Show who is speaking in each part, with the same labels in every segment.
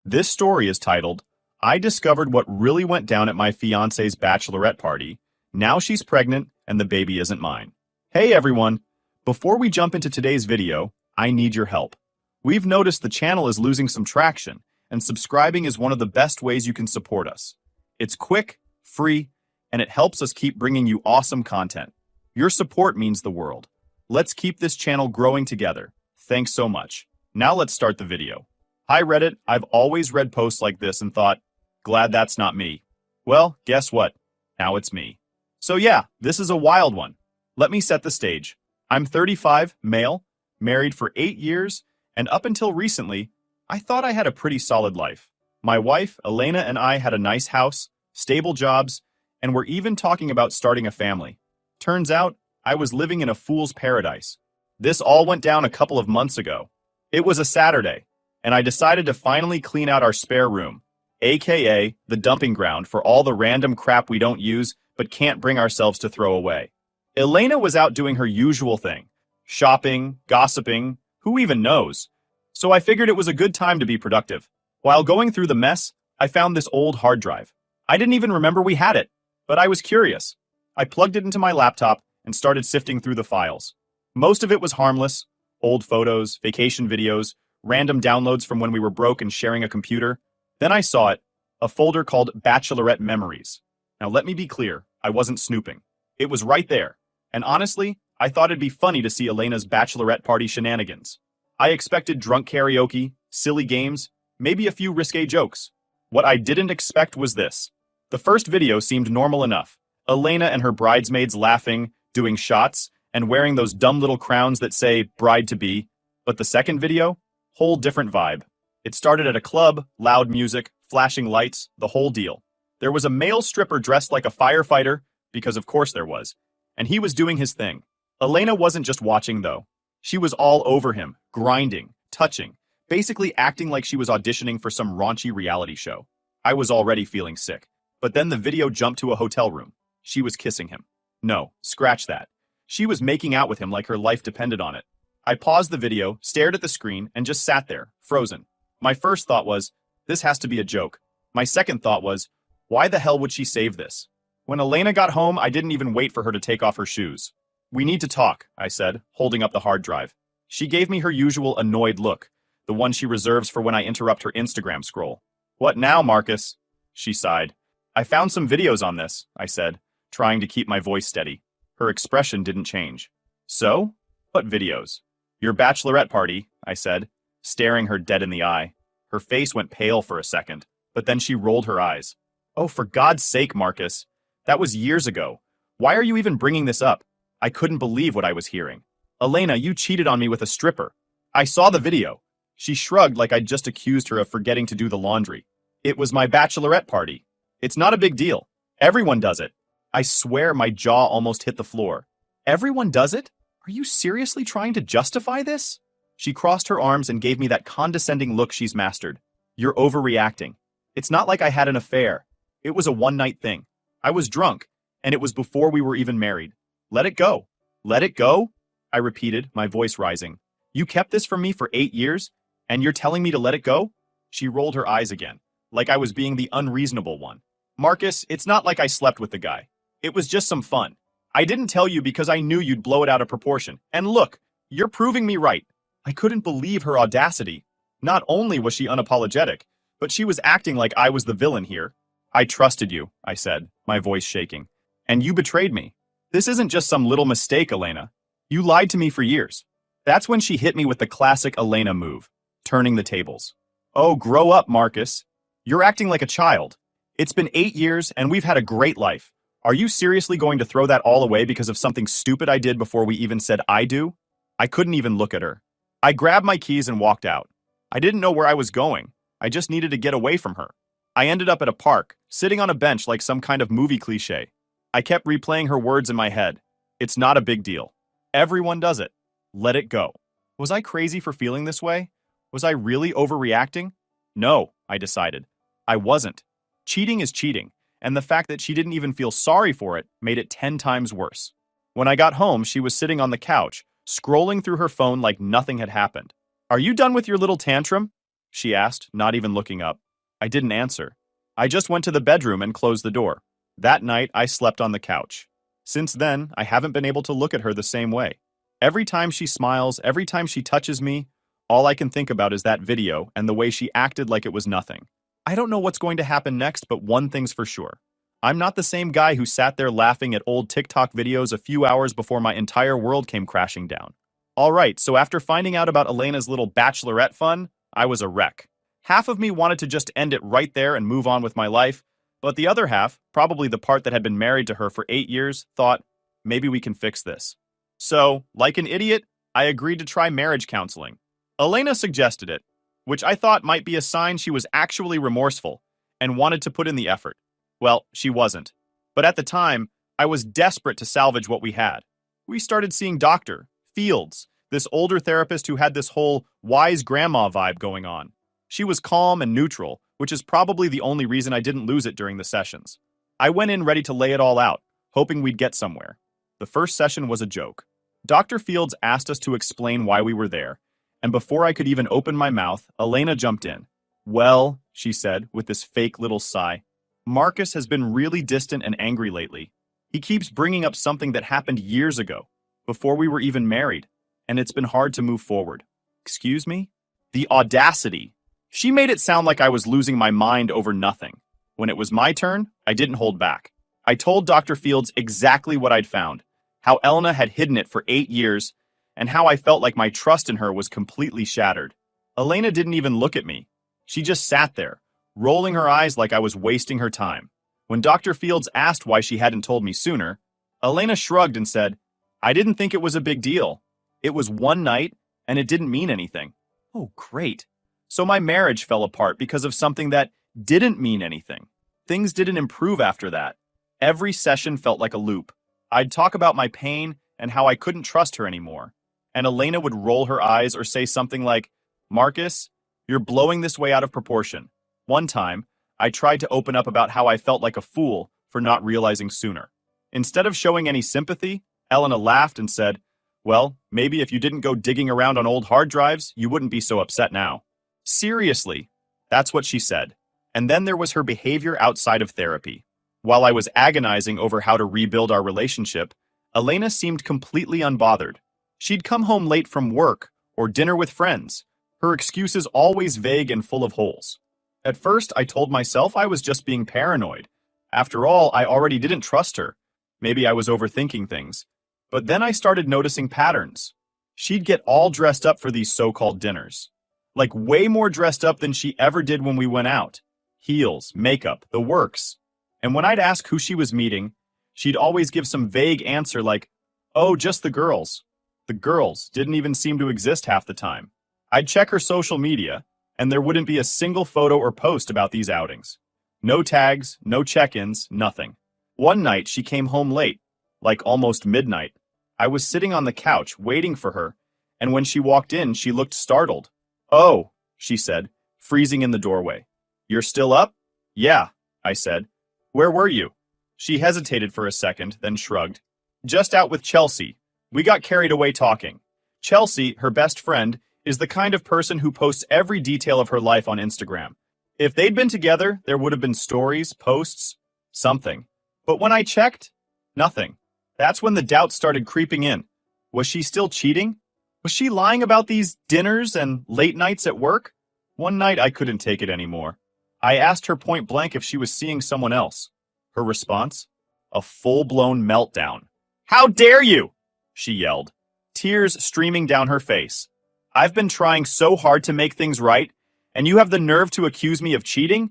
Speaker 1: This story is titled, I Discovered What Really Went Down at My Fiancée's Bachelorette Party. Now she's pregnant and the baby isn't mine. Hey everyone! Before we jump into today's video, I need your help. We've noticed the channel is losing some traction, and subscribing is one of the best ways you can support us. It's quick, free, and it helps us keep bringing you awesome content. Your support means the world. Let's keep this channel growing together. Thanks so much. Now let's start the video. Hi Reddit, I've always read posts like this and thought, glad that's not me. Well, guess what? Now it's me. So yeah, this is a wild one. Let me set the stage. I'm 35, male, married for 8 years, and up until recently, I thought I had a pretty solid life. My wife, Elena, and I had a nice house, stable jobs, and were even talking about starting a family. Turns out, I was living in a fool's paradise. This all went down a couple of months ago. It was a Saturday, and I decided to finally clean out our spare room, aka the dumping ground for all the random crap we don't use but can't bring ourselves to throw away. Elena was out doing her usual thing, shopping, gossiping, who even knows? So I figured it was a good time to be productive. While going through the mess, I found this old hard drive. I didn't even remember we had it, but I was curious. I plugged it into my laptop and started sifting through the files. Most of it was harmless, old photos, vacation videos, random downloads from when we were broke and sharing a computer. Then I saw it, a folder called Bachelorette Memories. Now let me be clear, I wasn't snooping. It was right there, and honestly, I thought it'd be funny to see Elena's bachelorette party shenanigans. I expected drunk karaoke, silly games, maybe a few risque jokes. What I didn't expect was this. The first video seemed normal enough. Elena and her bridesmaids laughing, doing shots, and wearing those dumb little crowns that say bride-to-be. But the second video? Whole different vibe. It started at a club, loud music, flashing lights, the whole deal. There was a male stripper dressed like a firefighter, because of course there was, and he was doing his thing. Elena wasn't just watching though. She was all over him, grinding, touching, basically acting like she was auditioning for some raunchy reality show. I was already feeling sick. But then the video jumped to a hotel room. She was kissing him. No, scratch that. She was making out with him like her life depended on it. I paused the video, stared at the screen, and just sat there, frozen. My first thought was, this has to be a joke. My second thought was, why the hell would she save this? When Elena got home, I didn't even wait for her to take off her shoes. We need to talk, I said, holding up the hard drive. She gave me her usual annoyed look, the one she reserves for when I interrupt her Instagram scroll. What now, Marcus? She sighed. I found some videos on this, I said, trying to keep my voice steady. Her expression didn't change. So? What videos? Your bachelorette party, I said, staring her dead in the eye. Her face went pale for a second, but then she rolled her eyes. Oh, for God's sake, Marcus. That was years ago. Why are you even bringing this up? I couldn't believe what I was hearing. Elena, you cheated on me with a stripper. I saw the video. She shrugged like I'd just accused her of forgetting to do the laundry. It was my bachelorette party. It's not a big deal. Everyone does it. I swear my jaw almost hit the floor. Everyone does it? Are you seriously trying to justify this? She crossed her arms and gave me that condescending look she's mastered. You're overreacting. It's not like I had an affair. It was a one-night thing. I was drunk, and it was before we were even married. Let it go. Let it go? I repeated, my voice rising. You kept this from me for 8 years, and you're telling me to let it go? She rolled her eyes again, like I was being the unreasonable one. Marcus, it's not like I slept with the guy. It was just some fun. I didn't tell you because I knew you'd blow it out of proportion. And look, you're proving me right. I couldn't believe her audacity. Not only was she unapologetic, but she was acting like I was the villain here. I trusted you, I said, my voice shaking. And you betrayed me. This isn't just some little mistake, Elena. You lied to me for years. That's when she hit me with the classic Elena move, turning the tables. Oh, grow up, Marcus. You're acting like a child. It's been 8 years and we've had a great life. Are you seriously going to throw that all away because of something stupid I did before we even said I do? I couldn't even look at her. I grabbed my keys and walked out. I didn't know where I was going. I just needed to get away from her. I ended up at a park, sitting on a bench like some kind of movie cliche. I kept replaying her words in my head. It's not a big deal. Everyone does it. Let it go. Was I crazy for feeling this way? Was I really overreacting? No, I decided. I wasn't. Cheating is cheating, and the fact that she didn't even feel sorry for it made it 10 times worse. When I got home, she was sitting on the couch, scrolling through her phone like nothing had happened. Are you done with your little tantrum? she asked, not even looking up. I didn't answer. I just went to the bedroom and closed the door. That night, I slept on the couch. Since then, I haven't been able to look at her the same way. Every time she smiles, every time she touches me, all I can think about is that video and the way she acted like it was nothing. I don't know what's going to happen next, but one thing's for sure. I'm not the same guy who sat there laughing at old TikTok videos a few hours before my entire world came crashing down. Alright, so after finding out about Elena's little bachelorette fun, I was a wreck. Half of me wanted to just end it right there and move on with my life, but the other half, probably the part that had been married to her for 8 years, thought, maybe we can fix this. So, like an idiot, I agreed to try marriage counseling. Elena suggested it, which I thought might be a sign she was actually remorseful and wanted to put in the effort. Well, she wasn't. But at the time, I was desperate to salvage what we had. We started seeing Dr. Fields, this older therapist who had this whole wise grandma vibe going on. She was calm and neutral, which is probably the only reason I didn't lose it during the sessions. I went in ready to lay it all out, hoping we'd get somewhere. The first session was a joke. Dr. Fields asked us to explain why we were there, and before I could even open my mouth, Elena jumped in. Well, she said, with this fake little sigh, Marcus has been really distant and angry lately. He keeps bringing up something that happened years ago, before we were even married, and it's been hard to move forward. Excuse me? The audacity. She made it sound like I was losing my mind over nothing. When it was my turn, I didn't hold back. I told Dr. Fields exactly what I'd found, how Elena had hidden it for 8 years, and how I felt like my trust in her was completely shattered. Elena didn't even look at me. She just sat there, rolling her eyes like I was wasting her time. When Dr. Fields asked why she hadn't told me sooner, Elena shrugged and said, I didn't think it was a big deal. It was one night, and it didn't mean anything. Oh, great. So my marriage fell apart because of something that didn't mean anything. Things didn't improve after that. Every session felt like a loop. I'd talk about my pain and how I couldn't trust her anymore. And Elena would roll her eyes or say something like, Marcus, you're blowing this way out of proportion. One time, I tried to open up about how I felt like a fool for not realizing sooner. Instead of showing any sympathy, Elena laughed and said, well, maybe if you didn't go digging around on old hard drives, you wouldn't be so upset now. Seriously, that's what she said. And then there was her behavior outside of therapy. While I was agonizing over how to rebuild our relationship, Elena seemed completely unbothered. She'd come home late from work or dinner with friends, her excuses always vague and full of holes. At first, I told myself I was just being paranoid. After all, I already didn't trust her. Maybe I was overthinking things. But then I started noticing patterns. She'd get all dressed up for these so-called dinners. Like way more dressed up than she ever did when we went out. Heels, makeup, the works. And when I'd ask who she was meeting, she'd always give some vague answer like, oh, just the girls. The girls didn't even seem to exist half the time. I'd check her social media, and there wouldn't be a single photo or post about these outings. No tags, no check-ins, nothing. One night, she came home late, like almost midnight. I was sitting on the couch, waiting for her, and when she walked in, she looked startled. Oh, she said, freezing in the doorway. You're still up? Yeah, I said. Where were you? She hesitated for a second, then shrugged. Just out with Chelsea. We got carried away talking. Chelsea, her best friend, is the kind of person who posts every detail of her life on Instagram. If they'd been together, there would have been stories, posts, something. But when I checked, nothing. That's when the doubts started creeping in. Was she still cheating? Was she lying about these dinners and late nights at work? One night I couldn't take it anymore. I asked her point blank if she was seeing someone else. Her response? A full-blown meltdown. How dare you? She yelled, tears streaming down her face. I've been trying so hard to make things right, and you have the nerve to accuse me of cheating?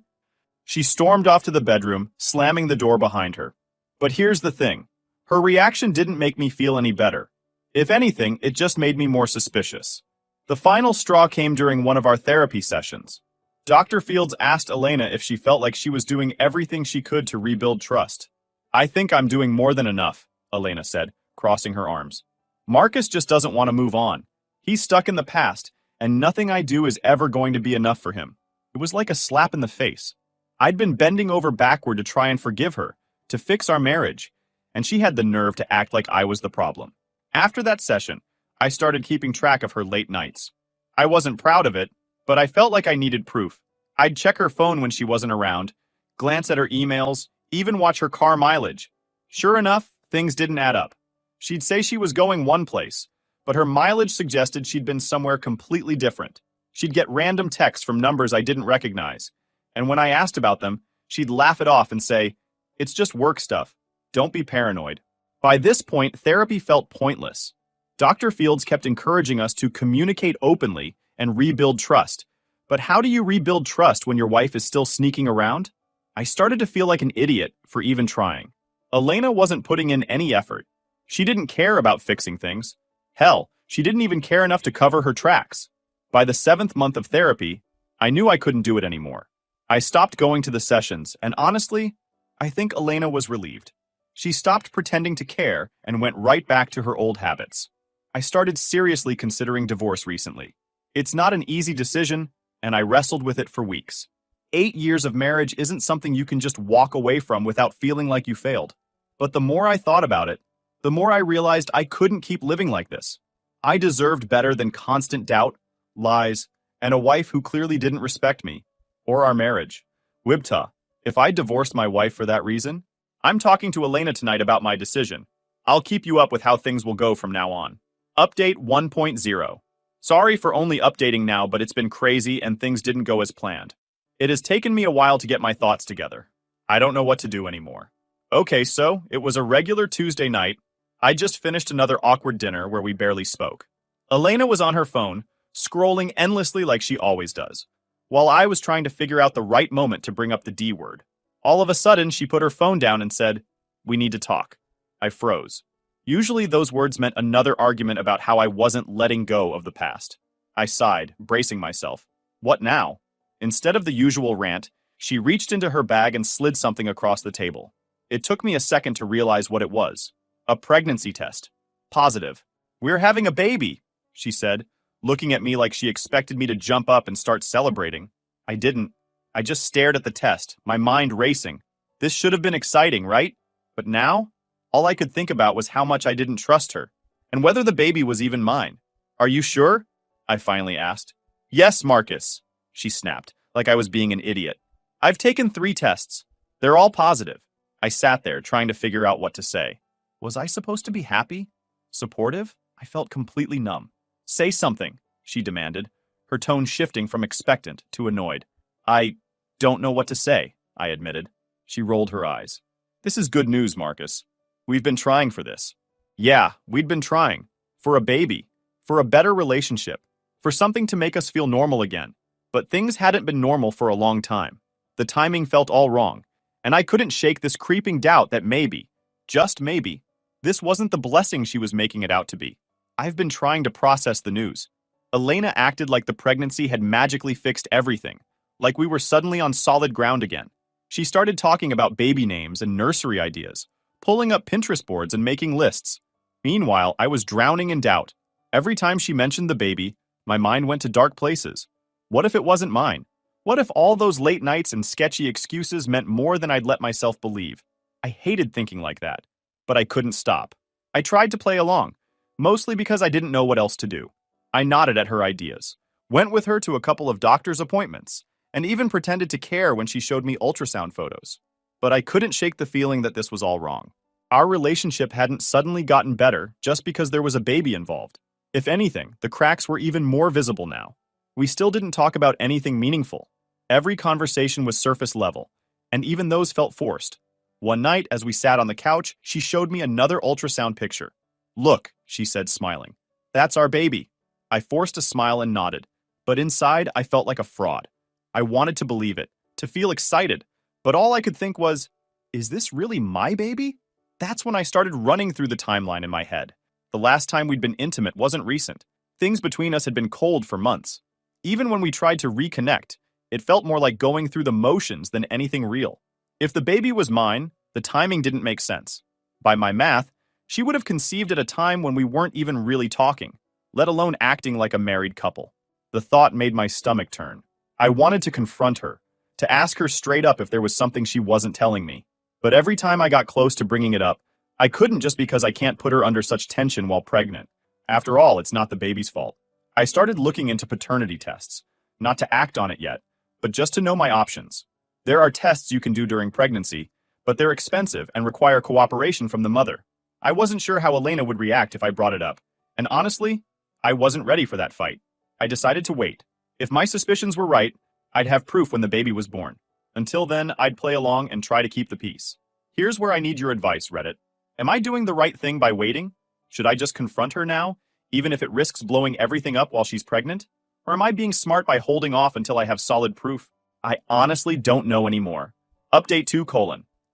Speaker 1: She stormed off to the bedroom, slamming the door behind her. But here's the thing. Her reaction didn't make me feel any better. If anything, it just made me more suspicious. The final straw came during one of our therapy sessions. Dr. Fields asked Elena if she felt like she was doing everything she could to rebuild trust. I think I'm doing more than enough, Elena said, crossing her arms. Marcus just doesn't want to move on. He's stuck in the past, and nothing I do is ever going to be enough for him. It was like a slap in the face. I'd been bending over backward to try and forgive her, to fix our marriage, and she had the nerve to act like I was the problem. After that session, I started keeping track of her late nights. I wasn't proud of it, But I felt like I needed proof. I'd check her phone when she wasn't around, glance at her emails, even watch her car mileage. Sure enough, things didn't add up. She'd say she was going one place, but her mileage suggested she'd been somewhere completely different. She'd get random texts from numbers I didn't recognize, and when I asked about them, she'd laugh it off and say, "It's just work stuff. Don't be paranoid." By this point, therapy felt pointless. Dr. Fields kept encouraging us to communicate openly and rebuild trust. But how do you rebuild trust when your wife is still sneaking around? I started to feel like an idiot for even trying. Elena wasn't putting in any effort. She didn't care about fixing things. Hell, she didn't even care enough to cover her tracks. By the 7th month of therapy, I knew I couldn't do it anymore. I stopped going to the sessions, and honestly, I think Elena was relieved. She stopped pretending to care and went right back to her old habits. I started seriously considering divorce recently. It's not an easy decision, and I wrestled with it for weeks. 8 years of marriage isn't something you can just walk away from without feeling like you failed. But the more I thought about it, the more I realized I couldn't keep living like this. I deserved better than constant doubt, lies, and a wife who clearly didn't respect me, or our marriage. Wibta, if I divorced my wife for that reason, I'm talking to Elena tonight about my decision. I'll keep you up with how things will go from now on. Update 1.0. Sorry for only updating now, but it's been crazy and things didn't go as planned. It has taken me a while to get my thoughts together. I don't know what to do anymore. Okay, so it was a regular Tuesday night. I just finished another awkward dinner where we barely spoke. Elena was on her phone, scrolling endlessly like she always does, while I was trying to figure out the right moment to bring up the D word. All of a sudden, she put her phone down and said, "We need to talk." I froze. Usually those words meant another argument about how I wasn't letting go of the past. I sighed, bracing myself. What now? Instead of the usual rant, she reached into her bag and slid something across the table. It took me a second to realize what it was. A pregnancy test. Positive. "We're having a baby," she said, looking at me like she expected me to jump up and start celebrating. I didn't. I just stared at the test, my mind racing. This should have been exciting, right? But now, all I could think about was how much I didn't trust her, and whether the baby was even mine. "Are you sure?" I finally asked. "Yes, Marcus," she snapped, like I was being an idiot. "I've taken 3 tests. They're all positive." I sat there, trying to figure out what to say. Was I supposed to be happy? Supportive? I felt completely numb. "Say something," she demanded, her tone shifting from expectant to annoyed. "I don't know what to say," I admitted. She rolled her eyes. "This is good news, Marcus. We've been trying for this." Yeah, we'd been trying. For a baby. For a better relationship. For something to make us feel normal again. But things hadn't been normal for a long time. The timing felt all wrong, and I couldn't shake this creeping doubt that maybe, just maybe, this wasn't the blessing she was making it out to be. I've been trying to process the news. Elena acted like the pregnancy had magically fixed everything, like we were suddenly on solid ground again. She started talking about baby names and nursery ideas, pulling up Pinterest boards and making lists. Meanwhile, I was drowning in doubt. Every time she mentioned the baby, my mind went to dark places. What if it wasn't mine? What if all those late nights and sketchy excuses meant more than I'd let myself believe? I hated thinking like that, but I couldn't stop. I tried to play along, mostly because I didn't know what else to do. I nodded at her ideas, went with her to a couple of doctor's appointments, and even pretended to care when she showed me ultrasound photos. But I couldn't shake the feeling that this was all wrong. Our relationship hadn't suddenly gotten better just because there was a baby involved. If anything, the cracks were even more visible now. We still didn't talk about anything meaningful. Every conversation was surface level, and even those felt forced. One night, as we sat on the couch, she showed me another ultrasound picture. "Look," she said, smiling. "That's our baby." I forced a smile and nodded, but inside I felt like a fraud. I wanted to believe it, to feel excited, but all I could think was, is this really my baby? That's when I started running through the timeline in my head. The last time we'd been intimate wasn't recent. Things between us had been cold for months. Even when we tried to reconnect, it felt more like going through the motions than anything real. If the baby was mine, the timing didn't make sense. By my math, she would have conceived at a time when we weren't even really talking, let alone acting like a married couple. The thought made my stomach turn. I wanted to confront her, to ask her straight up if there was something she wasn't telling me. But every time I got close to bringing it up, I couldn't just because I can't put her under such tension while pregnant. After all, it's not the baby's fault. I started looking into paternity tests, not to act on it yet, but just to know my options. There are tests you can do during pregnancy, but they're expensive and require cooperation from the mother. I wasn't sure how Elena would react if I brought it up, and honestly, I wasn't ready for that fight. I decided to wait. If my suspicions were right, I'd have proof when the baby was born. Until then, I'd play along and try to keep the peace. Here's where I need your advice, Reddit. Am I doing the right thing by waiting? Should I just confront her now, even if it risks blowing everything up while she's pregnant? Or am I being smart by holding off until I have solid proof? I honestly don't know anymore. Update 2: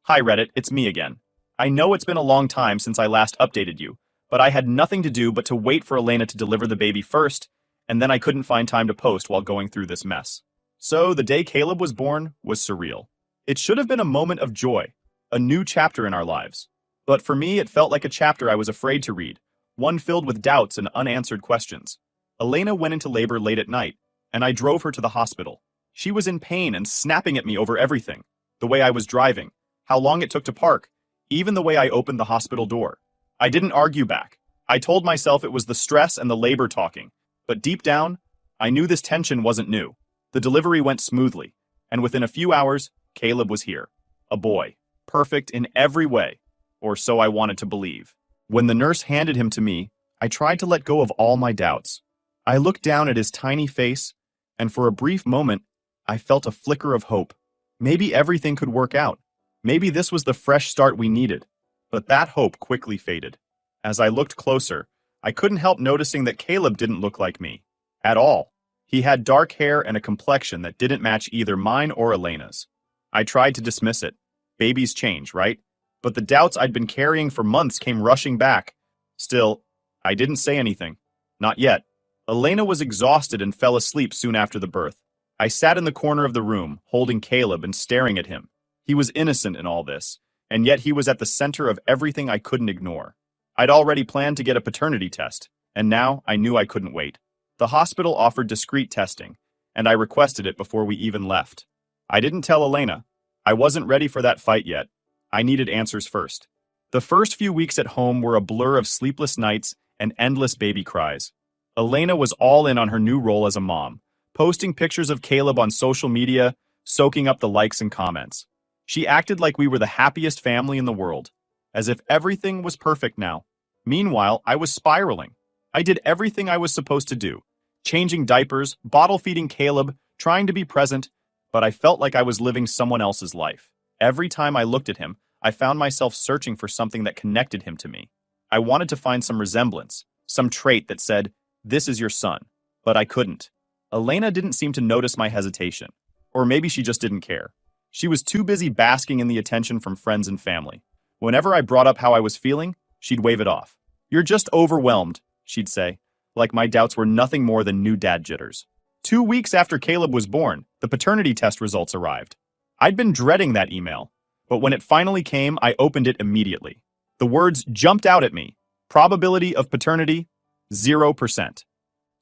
Speaker 1: Hi Reddit, it's me again. I know it's been a long time since I last updated you, but I had nothing to do but to wait for Elena to deliver the baby first, and then I couldn't find time to post while going through this mess. So the day Caleb was born was surreal. It should have been a moment of joy, a new chapter in our lives. But for me, it felt like a chapter I was afraid to read, one filled with doubts and unanswered questions. Elena went into labor late at night, and I drove her to the hospital. She was in pain and snapping at me over everything, the way I was driving, how long it took to park, even the way I opened the hospital door. I didn't argue back. I told myself it was the stress and the labor talking, but deep down, I knew this tension wasn't new. The delivery went smoothly, and within a few hours, Caleb was here. A boy, perfect in every way, or so I wanted to believe. When the nurse handed him to me, I tried to let go of all my doubts. I looked down at his tiny face, and for a brief moment, I felt a flicker of hope. Maybe everything could work out. Maybe this was the fresh start we needed. But that hope quickly faded. As I looked closer, I couldn't help noticing that Caleb didn't look like me. At all. He had dark hair and a complexion that didn't match either mine or Elena's. I tried to dismiss it. Babies change, right? But the doubts I'd been carrying for months came rushing back. Still, I didn't say anything. Not yet. Elena was exhausted and fell asleep soon after the birth. I sat in the corner of the room, holding Caleb and staring at him. He was innocent in all this, and yet he was at the center of everything I couldn't ignore. I'd already planned to get a paternity test, and now I knew I couldn't wait. The hospital offered discreet testing, and I requested it before we even left. I didn't tell Elena. I wasn't ready for that fight yet. I needed answers first. The first few weeks at home were a blur of sleepless nights and endless baby cries. Elena was all in on her new role as a mom, posting pictures of Caleb on social media, soaking up the likes and comments. She acted like we were the happiest family in the world, as if everything was perfect now. Meanwhile, I was spiraling. I did everything I was supposed to do, changing diapers, bottle-feeding Caleb, trying to be present, but I felt like I was living someone else's life. Every time I looked at him, I found myself searching for something that connected him to me. I wanted to find some resemblance, some trait that said, "This is your son," but I couldn't. Elena didn't seem to notice my hesitation, or maybe she just didn't care. She was too busy basking in the attention from friends and family. Whenever I brought up how I was feeling, she'd wave it off. "You're just overwhelmed," she'd say, like my doubts were nothing more than new dad jitters. 2 weeks after Caleb was born, the paternity test results arrived. I'd been dreading that email, but when it finally came, I opened it immediately. The words jumped out at me. Probability of paternity, 0%.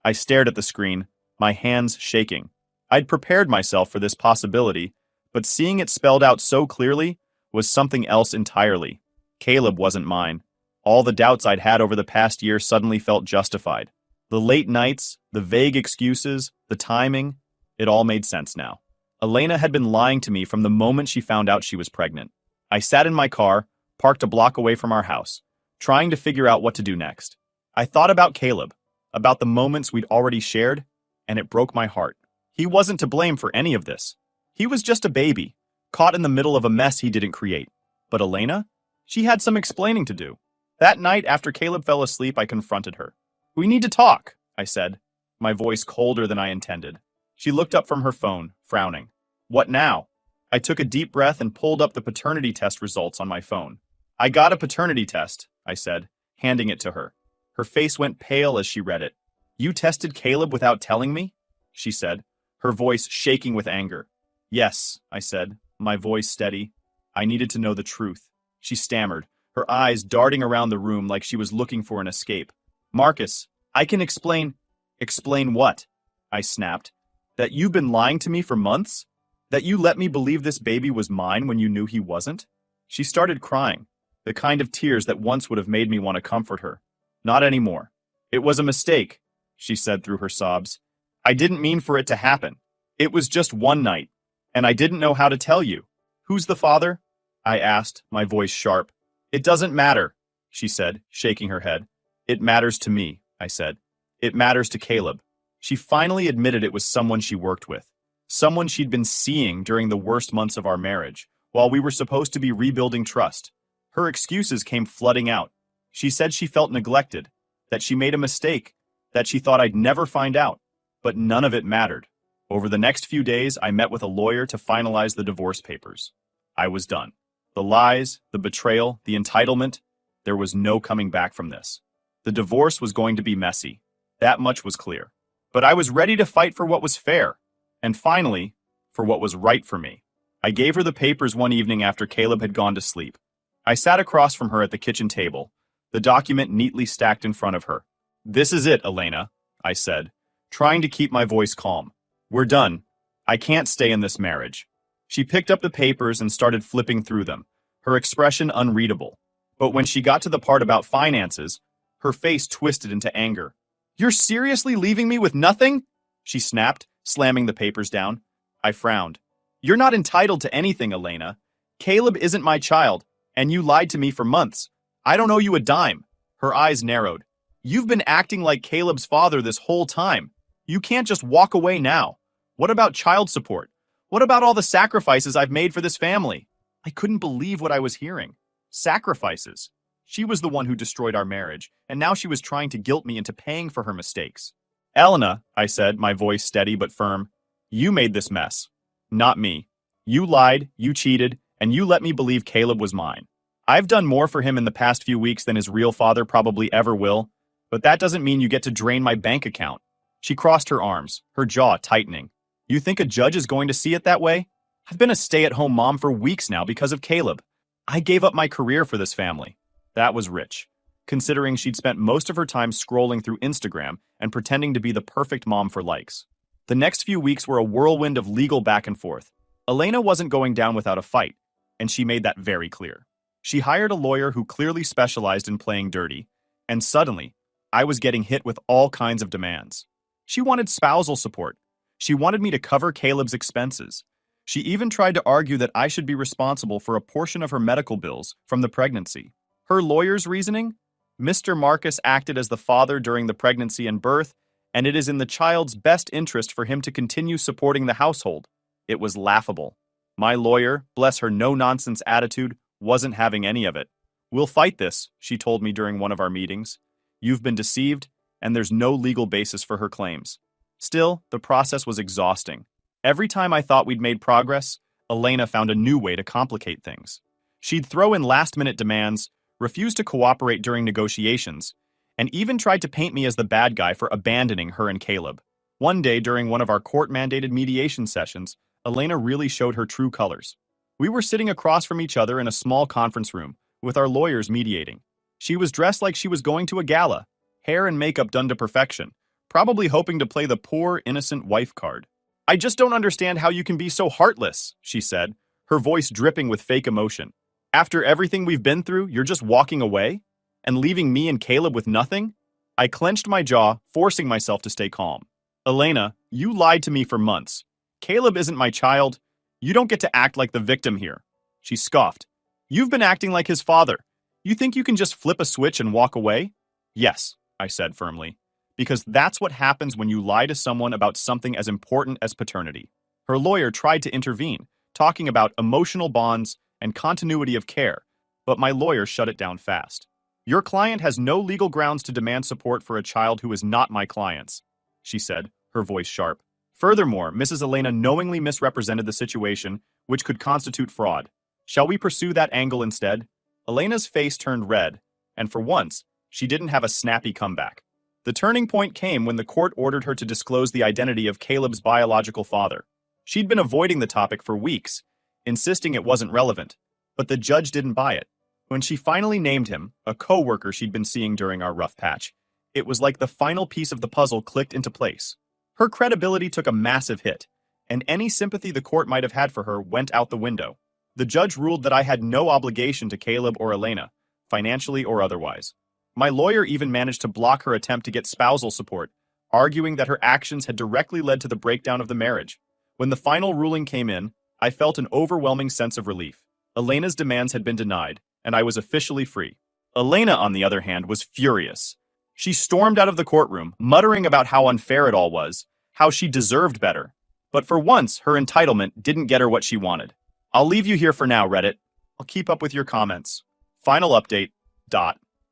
Speaker 1: I stared at the screen, my hands shaking. I'd prepared myself for this possibility, but seeing it spelled out so clearly was something else entirely. Caleb wasn't mine. All the doubts I'd had over the past year suddenly felt justified. The late nights, the vague excuses, the timing, it all made sense now. Elena had been lying to me from the moment she found out she was pregnant. I sat in my car, parked a block away from our house, trying to figure out what to do next. I thought about Caleb, about the moments we'd already shared, and it broke my heart. He wasn't to blame for any of this. He was just a baby, caught in the middle of a mess he didn't create. But Elena? She had some explaining to do. That night after Caleb fell asleep, I confronted her. "We need to talk," I said, my voice colder than I intended. She looked up from her phone, frowning. "What now?" I took a deep breath and pulled up the paternity test results on my phone. "I got a paternity test," I said, handing it to her. Her face went pale as she read it. "You tested Caleb without telling me?" she said, her voice shaking with anger. "Yes," I said, my voice steady. I needed to know the truth. She stammered, her eyes darting around the room like she was looking for an escape. "Marcus, I can explain." "Explain what?" I snapped. "That you've been lying to me for months? That you let me believe this baby was mine when you knew he wasn't?" She started crying, the kind of tears that once would have made me want to comfort her. "Not anymore. It was a mistake," she said through her sobs. I didn't mean for it to happen. It was just one night, and I didn't know how to tell you. Who's the father? I asked, my voice sharp. It doesn't matter, she said, shaking her head. It matters to me, I said. It matters to Caleb. She finally admitted it was someone she worked with, someone she'd been seeing during the worst months of our marriage, while we were supposed to be rebuilding trust. Her excuses came flooding out. She said she felt neglected, that she made a mistake, that she thought I'd never find out. But none of it mattered. Over the next few days, I met with a lawyer to finalize the divorce papers. I was done. The lies, the betrayal, the entitlement, there was no coming back from this. The divorce was going to be messy. That much was clear. But I was ready to fight for what was fair. And finally, for what was right for me. I gave her the papers one evening after Caleb had gone to sleep. I sat across from her at the kitchen table, the document neatly stacked in front of her. This is it, Elena, I said, trying to keep my voice calm. We're done. I can't stay in this marriage. She picked up the papers and started flipping through them, her expression unreadable. But when she got to the part about finances, her face twisted into anger. You're seriously leaving me with nothing? She snapped, slamming the papers down. I frowned. You're not entitled to anything, Elena. Caleb isn't my child, and you lied to me for months. I don't owe you a dime. Her eyes narrowed. You've been acting like Caleb's father this whole time. You can't just walk away now. What about child support? What about all the sacrifices I've made for this family? I couldn't believe what I was hearing. Sacrifices. She was the one who destroyed our marriage, and now she was trying to guilt me into paying for her mistakes. Elena, I said, my voice steady but firm, you made this mess. Not me. You lied, you cheated, and you let me believe Caleb was mine. I've done more for him in the past few weeks than his real father probably ever will, but that doesn't mean you get to drain my bank account. She crossed her arms, her jaw tightening. You think a judge is going to see it that way? I've been a stay-at-home mom for weeks now because of Caleb. I gave up my career for this family. That was rich, considering she'd spent most of her time scrolling through Instagram and pretending to be the perfect mom for likes. The next few weeks were a whirlwind of legal back and forth. Elena wasn't going down without a fight, and she made that very clear. She hired a lawyer who clearly specialized in playing dirty, and suddenly, I was getting hit with all kinds of demands. She wanted spousal support. She wanted me to cover Caleb's expenses. She even tried to argue that I should be responsible for a portion of her medical bills from the pregnancy. Her lawyer's reasoning? Mr. Marcus acted as the father during the pregnancy and birth, and it is in the child's best interest for him to continue supporting the household. It was laughable. My lawyer, bless her no-nonsense attitude, wasn't having any of it. We'll fight this, she told me during one of our meetings. You've been deceived, and there's no legal basis for her claims. Still, the process was exhausting. Every time I thought we'd made progress, Elena found a new way to complicate things. She'd throw in last-minute demands, refuse to cooperate during negotiations, and even tried to paint me as the bad guy for abandoning her and Caleb. One day during one of our court-mandated mediation sessions, Elena really showed her true colors. We were sitting across from each other in a small conference room, with our lawyers mediating. She was dressed like she was going to a gala, hair and makeup done to perfection, probably hoping to play the poor, innocent wife card. I just don't understand how you can be so heartless, she said, her voice dripping with fake emotion. After everything we've been through, you're just walking away? And leaving me and Caleb with nothing? I clenched my jaw, forcing myself to stay calm. Elena, you lied to me for months. Caleb isn't my child. You don't get to act like the victim here. She scoffed. You've been acting like his father. You think you can just flip a switch and walk away? Yes, I said firmly, because that's what happens when you lie to someone about something as important as paternity. Her lawyer tried to intervene, talking about emotional bonds and continuity of care, but my lawyer shut it down fast. Your client has no legal grounds to demand support for a child who is not my client's, she said, her voice sharp. Furthermore, Mrs. Elena knowingly misrepresented the situation, which could constitute fraud. Shall we pursue that angle instead? Elena's face turned red, and for once, she didn't have a snappy comeback. The turning point came when the court ordered her to disclose the identity of Caleb's biological father. She'd been avoiding the topic for weeks, insisting it wasn't relevant, but the judge didn't buy it. When she finally named him, a co-worker she'd been seeing during our rough patch, it was like the final piece of the puzzle clicked into place. Her credibility took a massive hit, and any sympathy the court might have had for her went out the window. The judge ruled that I had no obligation to Caleb or Elena, financially or otherwise. My lawyer even managed to block her attempt to get spousal support, arguing that her actions had directly led to the breakdown of the marriage. When the final ruling came in, I felt an overwhelming sense of relief. Elena's demands had been denied, and I was officially free. Elena, on the other hand, was furious. She stormed out of the courtroom, muttering about how unfair it all was, how she deserved better. But for once, her entitlement didn't get her what she wanted. I'll leave you here for now, Reddit. I'll keep up with your comments. Final update.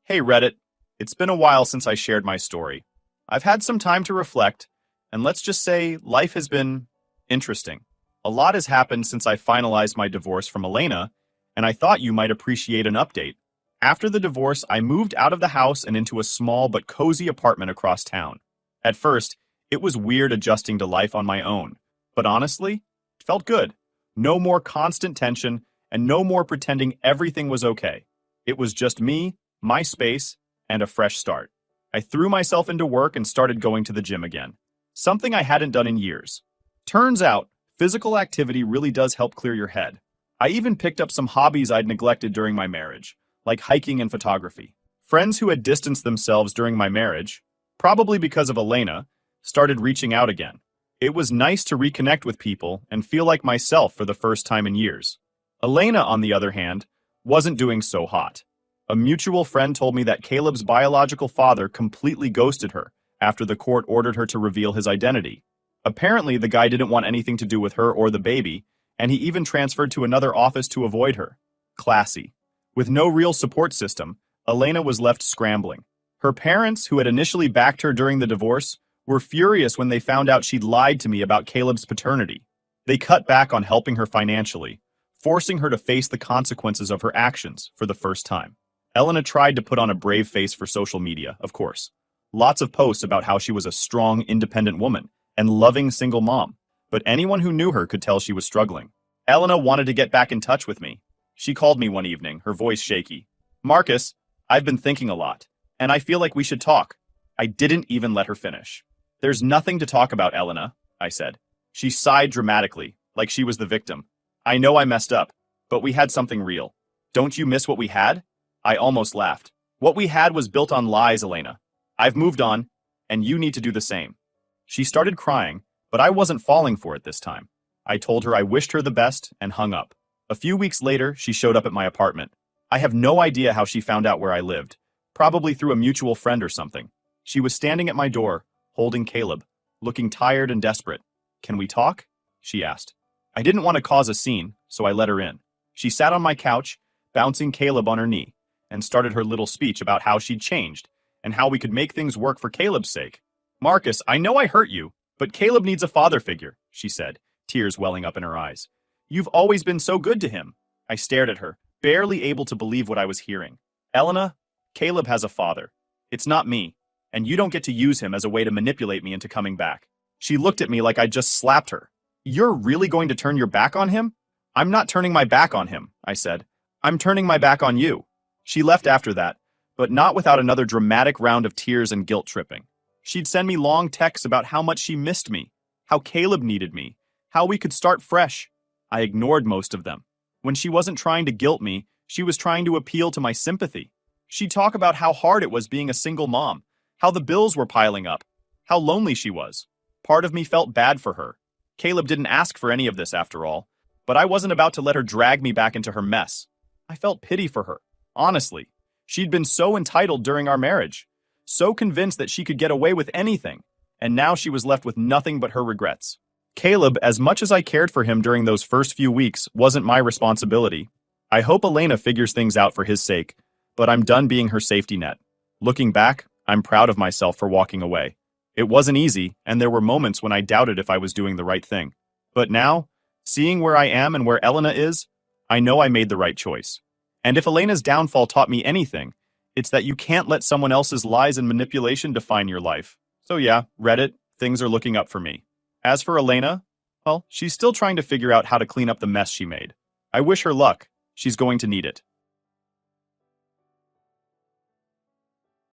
Speaker 1: Hey Reddit, it's been a while since I shared my story. I've had some time to reflect, and let's just say life has been interesting. A lot has happened since I finalized my divorce from Elena, and I thought you might appreciate an update. After the divorce, I moved out of the house and into a small but cozy apartment across town. At first, it was weird adjusting to life on my own, but honestly, it felt good. No more constant tension, and no more pretending everything was okay. It was just me, my space, and a fresh start. I threw myself into work and started going to the gym again, something I hadn't done in years. Turns out, physical activity really does help clear your head. I even picked up some hobbies I'd neglected during my marriage, like hiking and photography. Friends who had distanced themselves during my marriage, probably because of Elena, started reaching out again. It was nice to reconnect with people and feel like myself for the first time in years. Elena, on the other hand, wasn't doing so hot. A mutual friend told me that Caleb's biological father completely ghosted her after the court ordered her to reveal his identity. Apparently, the guy didn't want anything to do with her or the baby, and he even transferred to another office to avoid her. Classy. With no real support system, Elena was left scrambling. Her parents, who had initially backed her during the divorce, were furious when they found out she'd lied to me about Caleb's paternity. They cut back on helping her financially, forcing her to face the consequences of her actions for the first time. Elena tried to put on a brave face for social media, of course. Lots of posts about how she was a strong, independent woman and loving single mom, but anyone who knew her could tell she was struggling. Elena wanted to get back in touch with me. She called me one evening, her voice shaky. "Marcus, I've been thinking a lot, and I feel like we should talk." I didn't even let her finish. "There's nothing to talk about, Elena," I said. She sighed dramatically, like she was the victim. "I know I messed up, but we had something real. Don't you miss what we had?" I almost laughed. "What we had was built on lies, Elena. I've moved on, and you need to do the same." She started crying, but I wasn't falling for it this time. I told her I wished her the best and hung up. A few weeks later, she showed up at my apartment. I have no idea how she found out where I lived, probably through a mutual friend or something. She was standing at my door, holding Caleb, looking tired and desperate. "Can we talk?" she asked. I didn't want to cause a scene, so I let her in. She sat on my couch, bouncing Caleb on her knee, and started her little speech about how she'd changed and how we could make things work for Caleb's sake. "Marcus, I know I hurt you, but Caleb needs a father figure," she said, tears welling up in her eyes. "You've always been so good to him." I stared at her, barely able to believe what I was hearing. "Elena, Caleb has a father. It's not me, and you don't get to use him as a way to manipulate me into coming back." She looked at me like I'd just slapped her. "You're really going to turn your back on him?" "I'm not turning my back on him," I said. "I'm turning my back on you." She left after that, but not without another dramatic round of tears and guilt tripping. She'd send me long texts about how much she missed me, how Caleb needed me, how we could start fresh. I ignored most of them. When she wasn't trying to guilt me, she was trying to appeal to my sympathy. She'd talk about how hard it was being a single mom, how the bills were piling up, how lonely she was. Part of me felt bad for her. Caleb didn't ask for any of this after all, but I wasn't about to let her drag me back into her mess. I felt pity for her. Honestly, she'd been so entitled during our marriage, so convinced that she could get away with anything, and now she was left with nothing but her regrets. Caleb, as much as I cared for him during those first few weeks, wasn't my responsibility. I hope Elena figures things out for his sake, but I'm done being her safety net. Looking back, I'm proud of myself for walking away. It wasn't easy, and there were moments when I doubted if I was doing the right thing. But now, seeing where I am and where Elena is, I know I made the right choice. And if Elena's downfall taught me anything, it's that you can't let someone else's lies and manipulation define your life. So yeah, Reddit, things are looking up for me. As for Elena, well, she's still trying to figure out how to clean up the mess she made. I wish her luck. She's going to need it.